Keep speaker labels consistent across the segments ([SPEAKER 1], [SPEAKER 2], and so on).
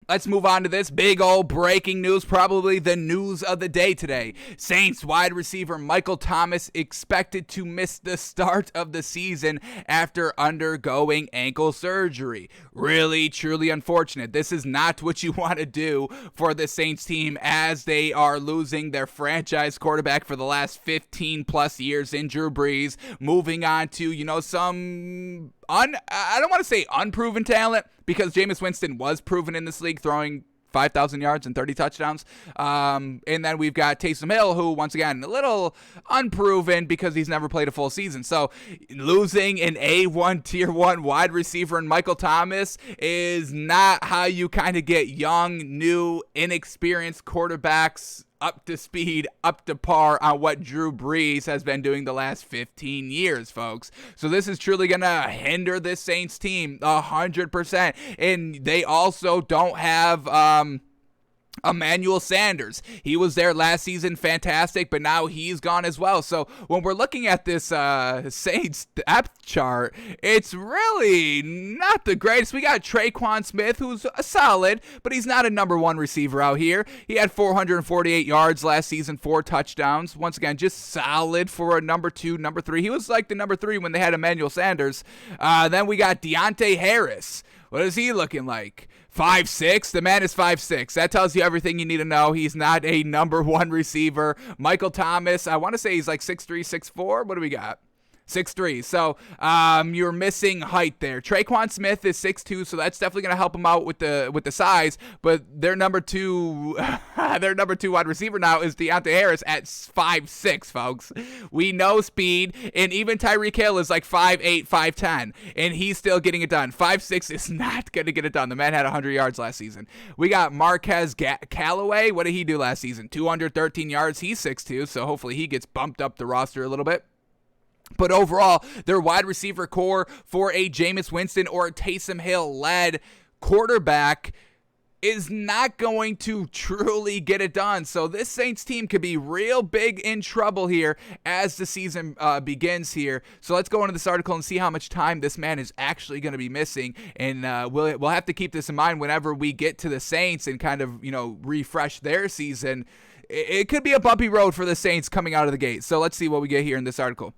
[SPEAKER 1] Let's move on to this big old breaking news, probably the news of the day today. Saints wide receiver Michael Thomas expected to miss the start of the season after undergoing ankle surgery. Really, truly unfortunate. This is not what you want to do for the Saints team as they are losing their franchise quarterback for the last 15 plus years in Drew Brees, moving on to, some I don't want to say unproven talent, because Jameis Winston was proven in this league, throwing 5,000 yards and 30 touchdowns. And then we've got Taysom Hill, who, once again, a little unproven because he's never played a full season. So losing an A1 Tier 1 wide receiver in Michael Thomas is not how you kind of get young, new, inexperienced quarterbacks up to speed, up to par on what Drew Brees has been doing the last 15 years, folks. So this is truly going to hinder this Saints team 100%. And they also don't have Emmanuel Sanders. He was there last season, fantastic, but now he's gone as well. So when we're looking at this Saints depth chart, it's really not the greatest. We got Tre'Quan Smith, who's a solid, but he's not a number one receiver out here. He had 448 yards last season, 4 touchdowns. Once again, just solid for a number 2, number 3. He was like the number 3 when they had Emmanuel Sanders. Then we got Deontay Harris. What is he looking like? 5'6"? The man is 5'6". That tells you everything you need to know. He's not a number 1 receiver. Michael Thomas, I want to say he's like 6'3", 6'4". What do we got? 6'3". So you're missing height there. Tre'Quan Smith is 6'2", so that's definitely going to help him out with the size. But their number 2 wide receiver now is Deontay Harris at 5'6", folks. We know speed, and even Tyreek Hill is like 5'8", 5'10", and he's still getting it done. 5'6" is not going to get it done. The man had 100 yards last season. We got Marquez Callaway. What did he do last season? 213 yards. He's 6'2", so hopefully he gets bumped up the roster a little bit. But overall, their wide receiver core for a Jameis Winston or a Taysom Hill-led quarterback is not going to truly get it done. So this Saints team could be real big in trouble here as the season begins here. So let's go into this article and see how much time this man is actually going to be missing. And we'll have to keep this in mind whenever we get to the Saints and kind of, refresh their season. It could be a bumpy road for the Saints coming out of the gate. So let's see what we get here in this article.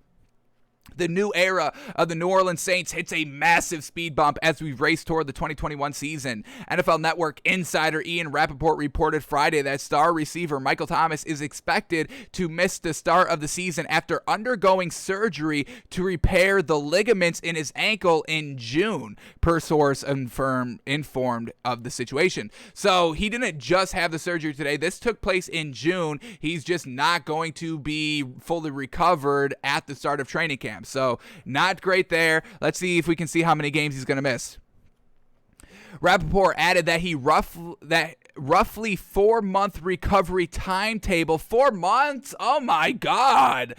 [SPEAKER 1] The new era of the New Orleans Saints hits a massive speed bump as we race toward the 2021 season. NFL Network insider Ian Rappaport reported Friday that star receiver Michael Thomas is expected to miss the start of the season after undergoing surgery to repair the ligaments in his ankle in June, per source informed of the situation. So he didn't just have the surgery today. This took place in June. He's just not going to be fully recovered at the start of training camp. So not great there. Let's see if we can see how many games he's going to miss. Rappaport added that roughly 4-month recovery timetable. 4 months? Oh my God.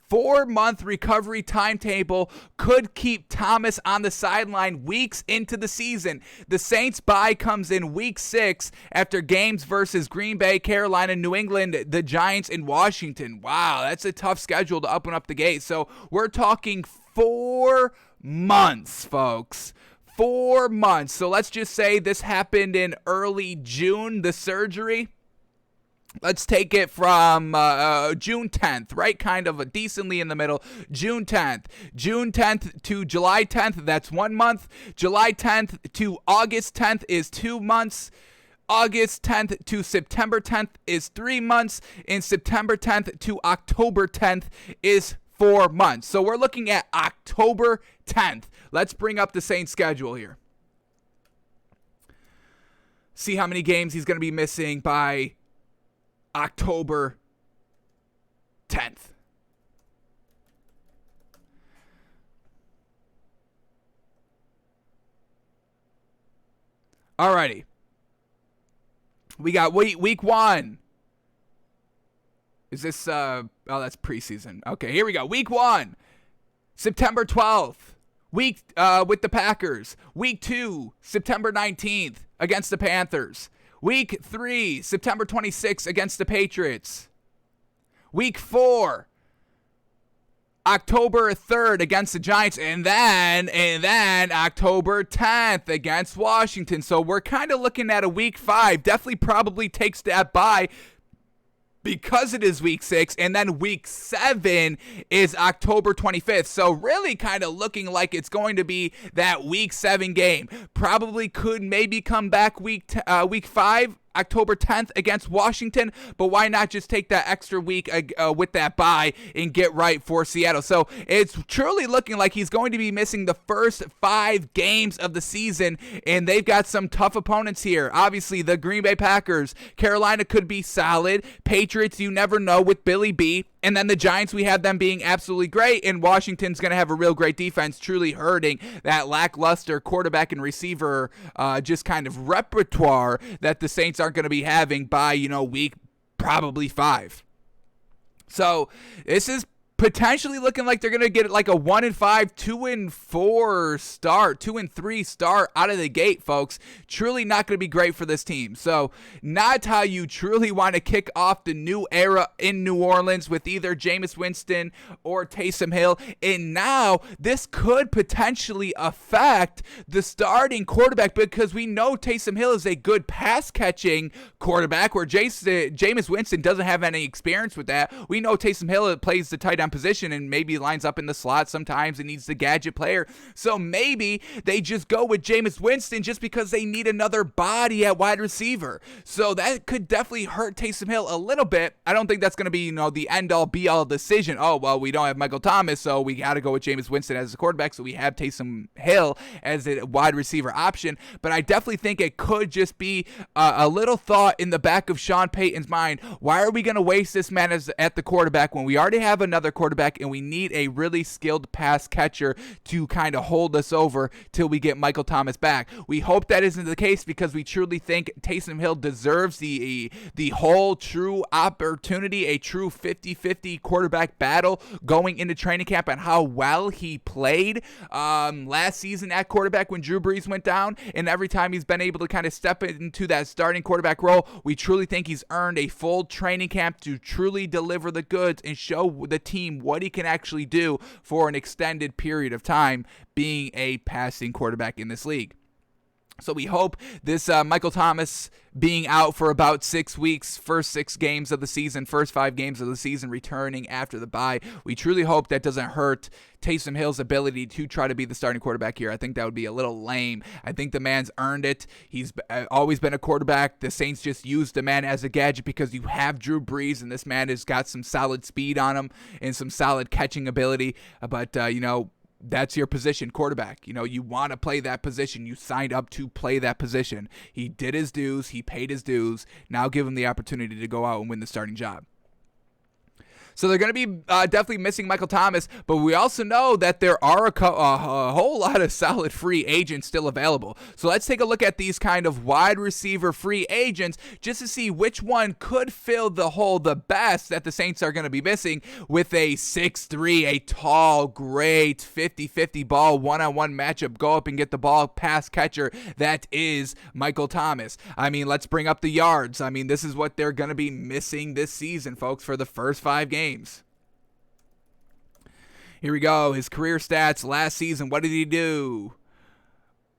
[SPEAKER 1] 4-month recovery timetable could keep Thomas on the sideline weeks into the season. The Saints bye comes in week 6 after games versus Green Bay, Carolina, New England, the Giants, and Washington. Wow, that's a tough schedule to open up the gate. So we're talking 4 months, folks. 4 months. So let's just say this happened in early June, the surgery. Let's take it from June 10th, right? Kind of decently in the middle. June 10th. June 10th to July 10th, that's 1 month. July 10th to August 10th is 2 months. August 10th to September 10th is 3 months. And September 10th to October 10th is 4 months. So we're looking at October 10th. Let's bring up the Saints schedule here. See how many games he's going to be missing by October 10th. Alrighty. We got week 1. Is this, that's preseason. Okay, here we go. Week 1, September 12th. Week with the Packers. Week 2, September 19th against the Panthers. Week 3, September 26th against the Patriots. Week 4, October 3rd against the Giants, and then October 10th against Washington. So we're kind of looking at a week 5. Definitely probably takes that bye because it is week 6, and then week 7 is October 25th. So really kind of looking like it's going to be that week 7 game. Probably could maybe come back week 5. October 10th against Washington, but why not just take that extra week with that bye and get right for Seattle? So it's truly looking like he's going to be missing the first 5 games of the season, and they've got some tough opponents here. Obviously, the Green Bay Packers. Carolina could be solid. Patriots, you never know with Billy B. And then the Giants, we have them being absolutely great, and Washington's going to have a real great defense, truly hurting that lackluster quarterback and receiver just kind of repertoire that the Saints aren't going to be having by, week probably 5. So this is potentially looking like they're going to get like a 1-5, 2-4 start, 2-3 start out of the gate, folks. Truly not going to be great for this team. So not how you truly want to kick off the new era in New Orleans with either Jameis Winston or Taysom Hill. And now this could potentially affect the starting quarterback, because we know Taysom Hill is a good pass catching quarterback where Jameis Winston doesn't have any experience with that. We know Taysom Hill plays the tight end position and maybe lines up in the slot sometimes and needs the gadget player. So maybe they just go with Jameis Winston just because they need another body at wide receiver. So that could definitely hurt Taysom Hill a little bit. I don't think that's going to be, the end-all be-all decision. Oh, well, we don't have Michael Thomas, so we got to go with Jameis Winston as a quarterback, so we have Taysom Hill as a wide receiver option. But I definitely think it could just be a little thought in the back of Sean Payton's mind. Why are we going to waste this man at the quarterback when we already have another quarterback and we need a really skilled pass catcher to kind of hold us over till we get Michael Thomas back? We hope that isn't the case, because we truly think Taysom Hill deserves the whole true opportunity, a true 50-50 quarterback battle going into training camp, and how well he played last season at quarterback when Drew Brees went down, and every time he's been able to kind of step into that starting quarterback role. We truly think he's earned a full training camp to truly deliver the goods and show the team what he can actually do for an extended period of time being a passing quarterback in this league. So we hope this Michael Thomas being out for about 6 weeks, first 6 games of the season, first 5 games of the season, returning after the bye. We truly hope that doesn't hurt Taysom Hill's ability to try to be the starting quarterback here. I think that would be a little lame. I think the man's earned it. He's always been a quarterback. The Saints just used the man as a gadget because you have Drew Brees, and this man has got some solid speed on him and some solid catching ability. But, that's your position, quarterback. You want to play that position. You signed up to play that position. He did his dues. He paid his dues. Now give him the opportunity to go out and win the starting job. So they're going to be definitely missing Michael Thomas, but we also know that there are a whole lot of solid free agents still available. So let's take a look at these kind of wide receiver free agents just to see which one could fill the hole the best that the Saints are going to be missing with a 6'3", a tall, great 50-50 ball one-on-one matchup, go up and get the ball pass catcher that is Michael Thomas. I mean, let's bring up the yards. I mean, this is what they're going to be missing this season, folks, for the first 5 games. Here we go. His career stats last season. What did he do?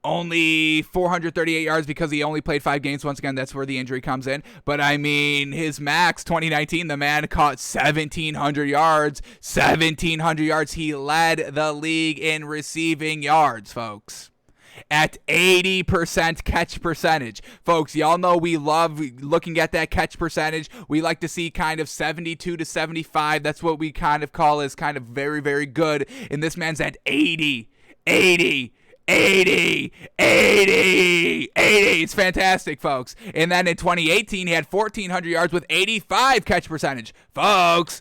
[SPEAKER 1] Only 438 yards because he only played 5 games. Once again, that's where the injury comes in. But I mean, his max 2019, the man caught 1,700 yards. 1,700 yards. He led the league in receiving yards, folks, at 80% catch percentage. Folks, y'all know we love looking at that catch percentage. We like to see kind of 72 to 75. That's what we kind of call as kind of very, very good. And this man's at 80. It's fantastic, folks. And then in 2018, he had 1,400 yards with 85 catch percentage. Folks,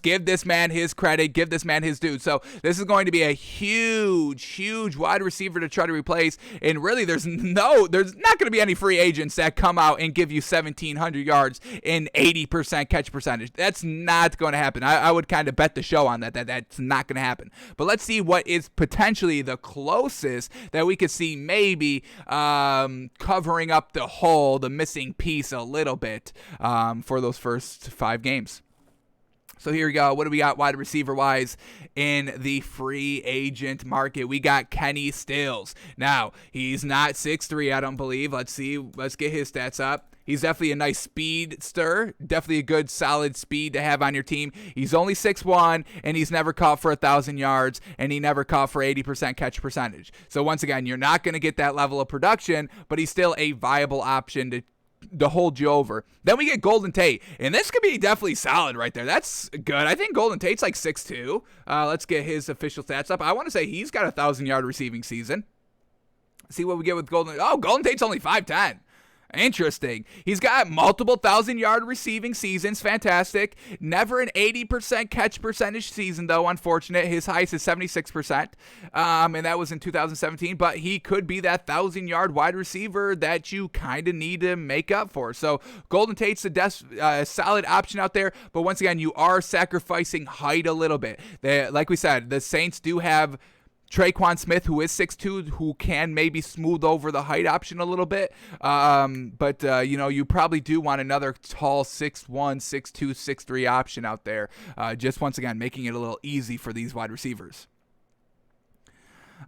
[SPEAKER 1] give this man his credit. Give this man his due. So this is going to be a huge wide receiver to try to replace. And really, there's not going to be any free agents that come out and give you 1,700 yards and 80% catch percentage. That's not going to happen. I would kind of bet the show on that that's not going to happen. But let's see what is potentially the closest that we could see maybe covering up the hole, the missing piece a little bit for those first 5 games. So here we go. What do we got wide receiver wise in the free agent market? We got Kenny Stills. Now, he's not 6'3", I don't believe. Let's see. Let's get his stats up. He's definitely a nice speedster. Definitely a good, solid speed to have on your team. He's only 6'1", and he's never caught for 1,000 yards, and he never caught for 80% catch percentage. So once again, you're not going to get that level of production, but he's still a viable option to hold you over. Then we get Golden Tate, and this could be definitely solid right there. That's good. I think Golden Tate's like 6'2". Let's get his official stats up. I want to say he's got a 1,000-yard receiving season. See what we get with Golden. Oh, Golden Tate's only 5'10". Interesting. He's got multiple 1,000-yard receiving seasons. Fantastic. Never an 80% catch percentage season, though. Unfortunate. His highest is 76%, and that was in 2017. But he could be that 1,000-yard wide receiver that you kind of need to make up for. So Golden Tate's a solid option out there. But once again, you are sacrificing height a little bit. Like we said, the Saints do have Traquan Smith, who is 6'2", who can maybe smooth over the height option a little bit. But you probably do want another tall 6'1", 6'2", 6'3" option out there. Just once again, making it a little easy for these wide receivers.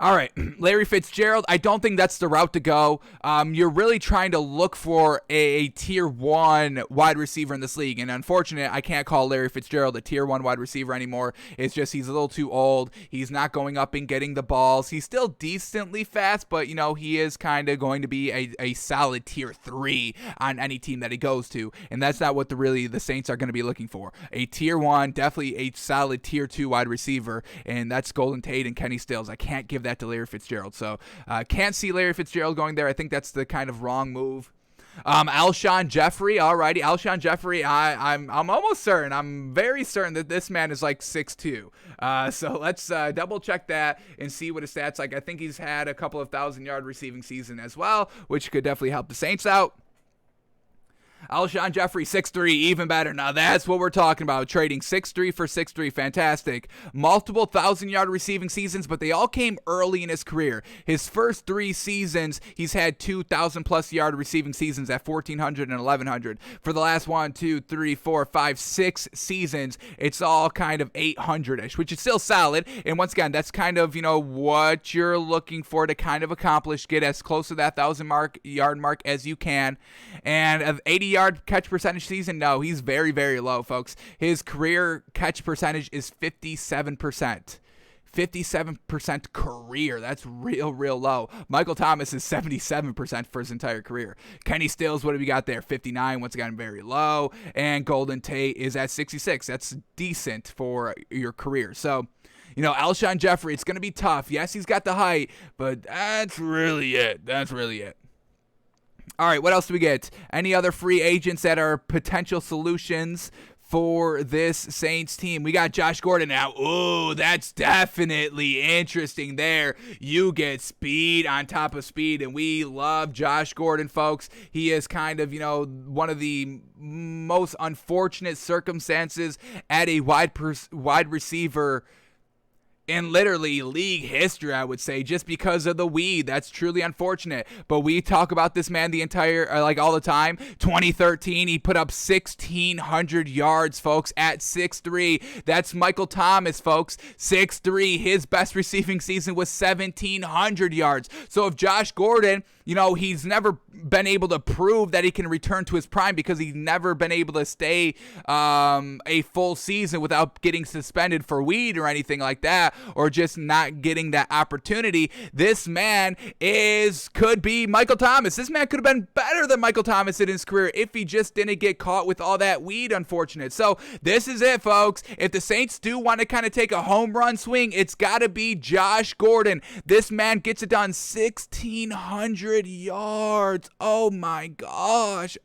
[SPEAKER 1] All right, Larry Fitzgerald, I don't think that's the route to go. You're really trying to look for a tier 1 wide receiver in this league, and unfortunately, I can't call Larry Fitzgerald a tier 1 wide receiver anymore. It's just he's a little too old. He's not going up and getting the balls. He's still decently fast, but, he is kind of going to be a solid tier 3 on any team that he goes to, and that's not what the Saints are going to be looking for. A tier 1, definitely a solid tier 2 wide receiver, and that's Golden Tate and Kenny Stills. I can't give that to Larry Fitzgerald. So can't see Larry Fitzgerald going there. I think that's the kind of wrong move. Alshon Jeffrey, alrighty. Alshon Jeffrey, I'm almost certain. I'm very certain that this man is like 6'2". So let's double check that and see what his stats like. I think he's had a couple of 1,000-yard receiving season as well, which could definitely help the Saints out. Alshon Jeffrey, 6'3", even better. Now that's what we're talking about. Trading 6'3" for 6'3", fantastic. Multiple 1,000-yard receiving seasons, but they all came early in his career. His first 3 seasons, he's had 2,000-plus yard receiving seasons at 1,400 and 1,100. For the last 1, 2, 3, 4, 5, 6 seasons, it's all kind of 800-ish, which is still solid. And once again, that's kind of, what you're looking for to kind of accomplish. Get as close to that 1,000-yard mark as you can. And of 80-yard catch percentage season, no, he's very, very low, folks. His career catch percentage is 57%. 57% career. That's real, real low. Michael Thomas is 77% for his entire career. Kenny Stills, what have we got there? 59, once again, very low. And Golden Tate is at 66. That's decent for your career. So, Alshon Jeffrey, it's going to be tough. Yes, he's got the height, but that's really it. All right, what else do we get? Any other free agents that are potential solutions for this Saints team? We got Josh Gordon now. Ooh, that's definitely interesting there. You get speed on top of speed, and we love Josh Gordon, folks. He is kind of, one of the most unfortunate circumstances at a wide receiver in literally league history, I would say, just because of the weed. That's truly unfortunate. But we talk about this man all the time. 2013, he put up 1,600 yards, folks, at 6'3". That's Michael Thomas, folks. 6'3". His best receiving season was 1,700 yards. So if Josh Gordon, he's never been able to prove that he can return to his prime because he's never been able to stay a full season without getting suspended for weed or anything like that, or just not getting that opportunity. This man could be Michael Thomas. This man could have been better than Michael Thomas in his career if he just didn't get caught with all that weed, unfortunate. So this is it, folks. If the Saints do want to kind of take a home run swing, it's got to be Josh Gordon. This man gets it done. 1,600 yards. Oh my gosh,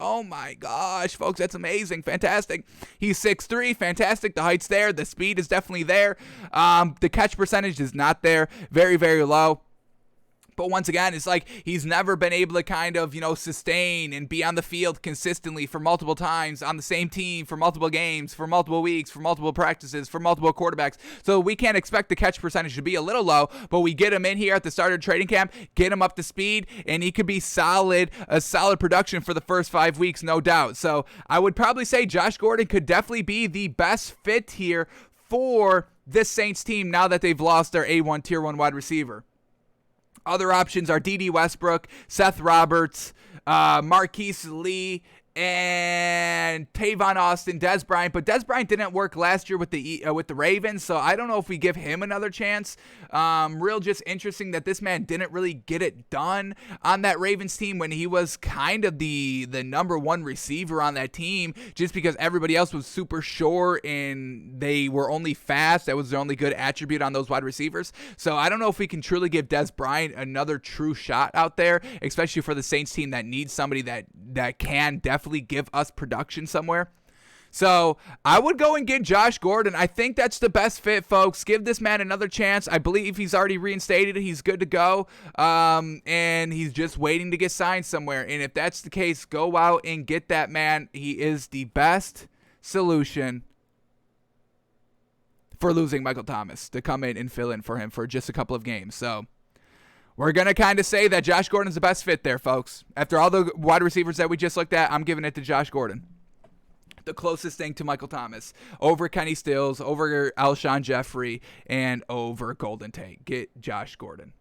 [SPEAKER 1] folks, that's amazing. Fantastic. He's 6'3", fantastic. The height's there, the speed is definitely there. The catch percentage is not there. Very, very low. But once again, it's like he's never been able to kind of, sustain and be on the field consistently for multiple times on the same team for multiple games, for multiple weeks, for multiple practices, for multiple quarterbacks. So we can't expect the catch percentage to be a little low, but we get him in here at the start of training camp, get him up to speed, and he could be a solid production for the first 5 weeks, no doubt. So I would probably say Josh Gordon could definitely be the best fit here for this Saints team now that they've lost their A1 Tier 1 wide receiver. Other options are D.D. Westbrook, Seth Roberts, Marquise Lee, and Tavon Austin, Dez Bryant. But Dez Bryant didn't work last year with the Ravens, so I don't know if we give him another chance. Real just interesting that this man didn't really get it done on that Ravens team when he was kind of the number one receiver on that team, just because everybody else was super short and they were only fast. That was their only good attribute on those wide receivers. So I don't know if we can truly give Dez Bryant another true shot out there, especially for the Saints team that needs somebody that can definitely give us production somewhere. So I would go and get Josh Gordon. I think that's the best fit, folks. Give this man another chance. I believe he's already reinstated. He's good to go. And he's just waiting to get signed somewhere. And if that's the case, go out and get that man. He is the best solution for losing Michael Thomas to come in and fill in for him for just a couple of games. So we're going to kind of say that Josh Gordon's the best fit there, folks. After all the wide receivers that we just looked at, I'm giving it to Josh Gordon. The closest thing to Michael Thomas. Over Kenny Stills, over Alshon Jeffrey, and over Golden Tate. Get Josh Gordon.